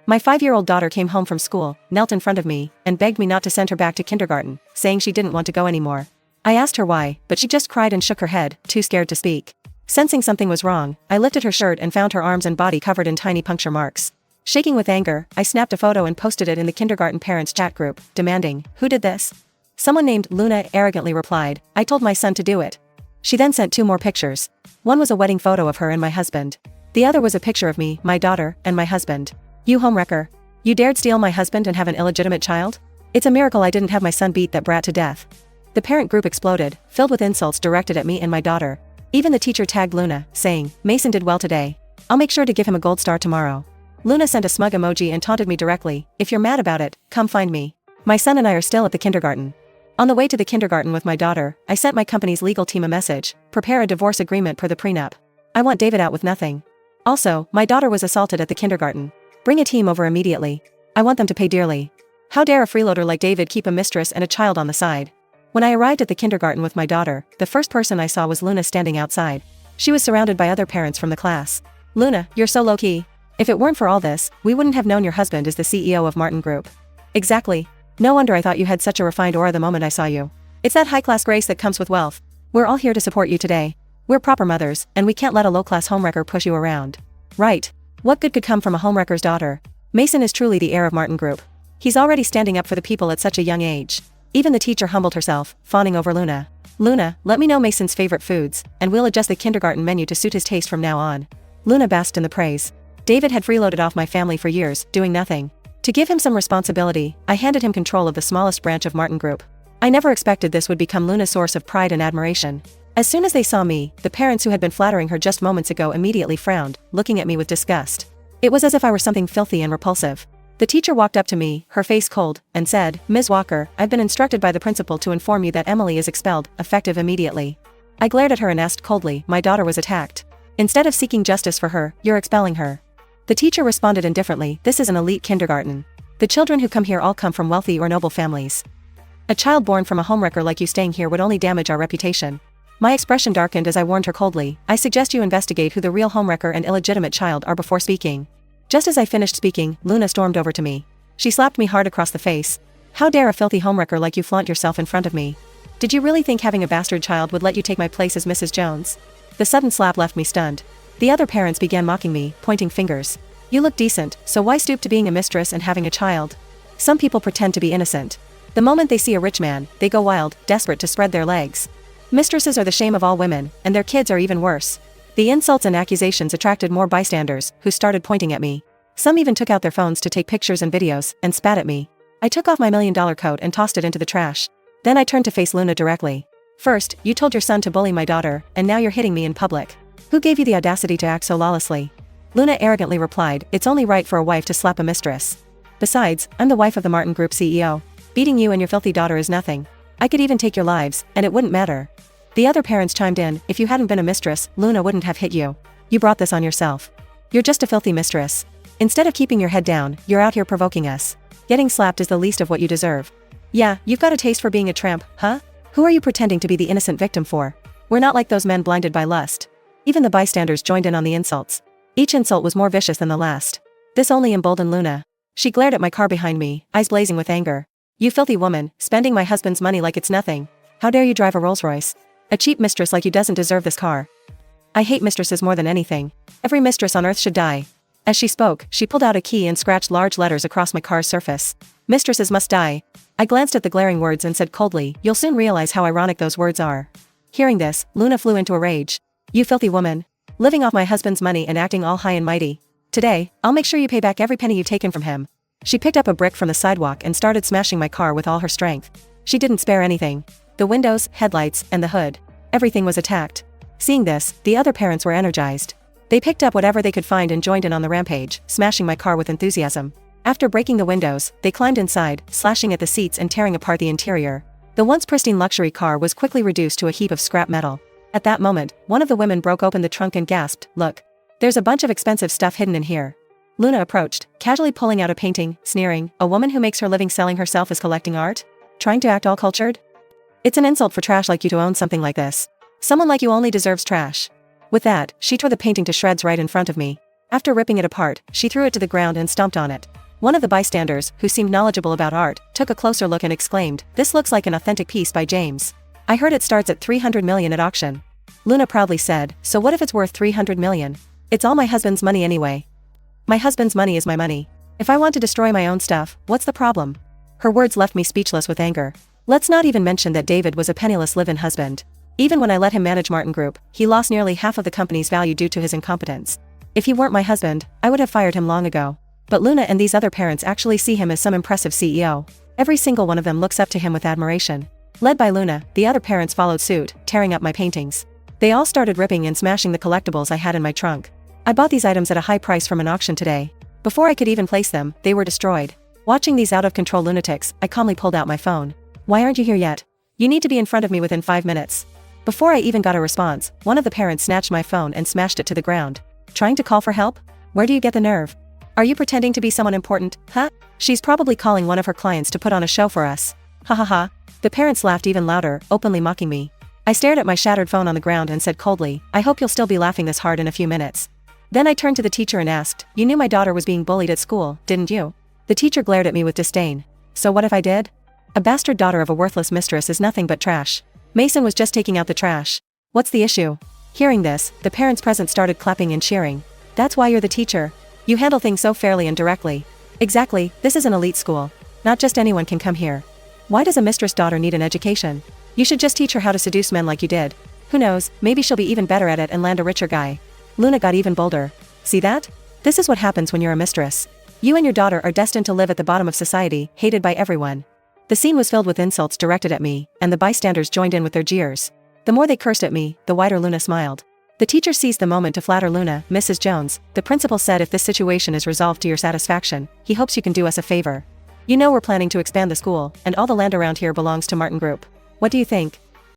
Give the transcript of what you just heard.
My 5-year-old daughter came home from school, knelt in front of me, and begged me not to send her back to kindergarten, saying she didn't want to go anymore. I asked her why, but she just cried and shook her head, too scared to speak. Sensing something was wrong, I lifted her shirt and found her arms and body covered in tiny puncture marks. Shaking with anger, I snapped a photo and posted it in the kindergarten parents chat group, demanding, "Who did this?" Someone named Luna arrogantly replied, "I told my son to do it." She then sent 2 more pictures. One was a wedding photo of her and my husband. The other was a picture of me, my daughter, and my husband. "You homewrecker. You dared steal my husband and have an illegitimate child? It's a miracle I didn't have my son beat that brat to death." The parent group exploded, filled with insults directed at me and my daughter. Even the teacher tagged Luna, saying, "Mason did well today. I'll make sure to give him a gold star tomorrow." Luna sent a smug emoji and taunted me directly, "If you're mad about it, come find me. My son and I are still at the kindergarten." On the way to the kindergarten with my daughter, I sent my company's legal team a message, "Prepare a divorce agreement per the prenup. I want David out with nothing." Also, my daughter was assaulted at the kindergarten. Bring a team over immediately. I want them to pay dearly. How dare a freeloader like David keep a mistress and a child on the side? When I arrived at the kindergarten with my daughter, the first person I saw was Luna standing outside. She was surrounded by other parents from the class. "Luna, you're so low-key. If it weren't for all this, we wouldn't have known your husband is the CEO of Martin Group." "Exactly. No wonder I thought you had such a refined aura the moment I saw you. It's that high-class grace that comes with wealth. We're all here to support you today. We're proper mothers, and we can't let a low-class homewrecker push you around." Right. What good could come from a homewrecker's daughter? Mason is truly the heir of Martin Group. He's already standing up for the people at such a young age. Even the teacher humbled herself, fawning over Luna. "Luna, let me know Mason's favorite foods, and we'll adjust the kindergarten menu to suit his taste from now on." Luna basked in the praise. David had freeloaded off my family for years, doing nothing. To give him some responsibility, I handed him control of the smallest branch of Martin Group. I never expected this would become Luna's source of pride and admiration. As soon as they saw me, the parents who had been flattering her just moments ago immediately frowned, looking at me with disgust. It was as if I were something filthy and repulsive. The teacher walked up to me, her face cold, and said, "Ms. Walker, I've been instructed by the principal to inform you that Emily is expelled, effective immediately." I glared at her and asked coldly, "My daughter was attacked. Instead of seeking justice for her, you're expelling her." The teacher responded indifferently, "This is an elite kindergarten. The children who come here all come from wealthy or noble families. A child born from a homewrecker like you staying here would only damage our reputation." My expression darkened as I warned her coldly, "I suggest you investigate who the real homewrecker and illegitimate child are before speaking." Just as I finished speaking, Luna stormed over to me. She slapped me hard across the face. "How dare a filthy homewrecker like you flaunt yourself in front of me? Did you really think having a bastard child would let you take my place as Mrs. Jones?" The sudden slap left me stunned. The other parents began mocking me, pointing fingers. "You look decent, so why stoop to being a mistress and having a child?" Some people pretend to be innocent. The moment they see a rich man, they go wild, desperate to spread their legs. Mistresses are the shame of all women, and their kids are even worse. The insults and accusations attracted more bystanders, who started pointing at me. Some even took out their phones to take pictures and videos, and spat at me. I took off my $1,000,000 coat and tossed it into the trash. Then I turned to face Luna directly. "First, you told your son to bully my daughter, and now you're hitting me in public. Who gave you the audacity to act so lawlessly?" Luna arrogantly replied, "It's only right for a wife to slap a mistress. Besides, I'm the wife of the Martin Group CEO. Beating you and your filthy daughter is nothing. I could even take your lives, and it wouldn't matter." The other parents chimed in, "If you hadn't been a mistress, Luna wouldn't have hit you. You brought this on yourself. You're just a filthy mistress. Instead of keeping your head down, you're out here provoking us. Getting slapped is the least of what you deserve. Yeah, you've got a taste for being a tramp, huh? Who are you pretending to be the innocent victim for? We're not like those men blinded by lust." Even the bystanders joined in on the insults. Each insult was more vicious than the last. This only emboldened Luna. She glared at my car behind me, eyes blazing with anger. "You filthy woman, spending my husband's money like it's nothing. How dare you drive a Rolls-Royce? A cheap mistress like you doesn't deserve this car. I hate mistresses more than anything. Every mistress on earth should die." As she spoke, she pulled out a key and scratched large letters across my car's surface. "Mistresses must die." I glanced at the glaring words and said coldly, "You'll soon realize how ironic those words are." Hearing this, Luna flew into a rage. "You filthy woman. Living off my husband's money and acting all high and mighty. Today, I'll make sure you pay back every penny you've taken from him." She picked up a brick from the sidewalk and started smashing my car with all her strength. She didn't spare anything. The windows, headlights, and the hood. Everything was attacked. Seeing this, the other parents were energized. They picked up whatever they could find and joined in on the rampage, smashing my car with enthusiasm. After breaking the windows, they climbed inside, slashing at the seats and tearing apart the interior. The once pristine luxury car was quickly reduced to a heap of scrap metal. At that moment, one of the women broke open the trunk and gasped, "Look. There's a bunch of expensive stuff hidden in here." Luna approached, casually pulling out a painting, sneering, "A woman who makes her living selling herself is collecting art? Trying to act all cultured? It's an insult for trash like you to own something like this. Someone like you only deserves trash." With that, she tore the painting to shreds right in front of me. After ripping it apart, she threw it to the ground and stomped on it. One of the bystanders, who seemed knowledgeable about art, took a closer look and exclaimed, "This looks like an authentic piece by James. I heard it starts at 300 million at auction." Luna proudly said, "So what if it's worth 300 million? It's all my husband's money anyway. My husband's money is my money. If I want to destroy my own stuff, what's the problem?" Her words left me speechless with anger. Let's not even mention that David was a penniless live-in husband. Even when I let him manage Martin Group, he lost nearly half of the company's value due to his incompetence. If he weren't my husband, I would have fired him long ago. But Luna and these other parents actually see him as some impressive CEO. Every single one of them looks up to him with admiration. Led by Luna, the other parents followed suit, tearing up my paintings. They all started ripping and smashing the collectibles I had in my trunk. I bought these items at a high price from an auction today. Before I could even place them, they were destroyed. Watching these out-of-control lunatics, I calmly pulled out my phone. "Why aren't you here yet? You need to be in front of me within 5 minutes." Before I even got a response, one of the parents snatched my phone and smashed it to the ground. "Trying to call for help? Where do you get the nerve? Are you pretending to be someone important, huh? She's probably calling one of her clients to put on a show for us. Ha ha ha." The parents laughed even louder, openly mocking me. I stared at my shattered phone on the ground and said coldly, "I hope you'll still be laughing this hard in a few minutes." Then I turned to the teacher and asked, "You knew my daughter was being bullied at school, didn't you?" The teacher glared at me with disdain. "So what if I did? A bastard daughter of a worthless mistress is nothing but trash. Mason was just taking out the trash. What's the issue?" Hearing this, the parents present started clapping and cheering. "That's why you're the teacher. You handle things so fairly and directly." "Exactly, this is an elite school. Not just anyone can come here. Why does a mistress daughter need an education? You should just teach her how to seduce men like you did. Who knows, maybe she'll be even better at it and land a richer guy." Luna got even bolder. "See that? This is what happens when you're a mistress. You and your daughter are destined to live at the bottom of society, hated by everyone." The scene was filled with insults directed at me, and the bystanders joined in with their jeers. The more they cursed at me, the wider Luna smiled. The teacher seized the moment to flatter Luna. "Mrs. Jones, the principal said if this situation is resolved to your satisfaction, he hopes you can do us a favor. You know we're planning to expand the school, and all the land around here belongs to Martin Group. What do you think?"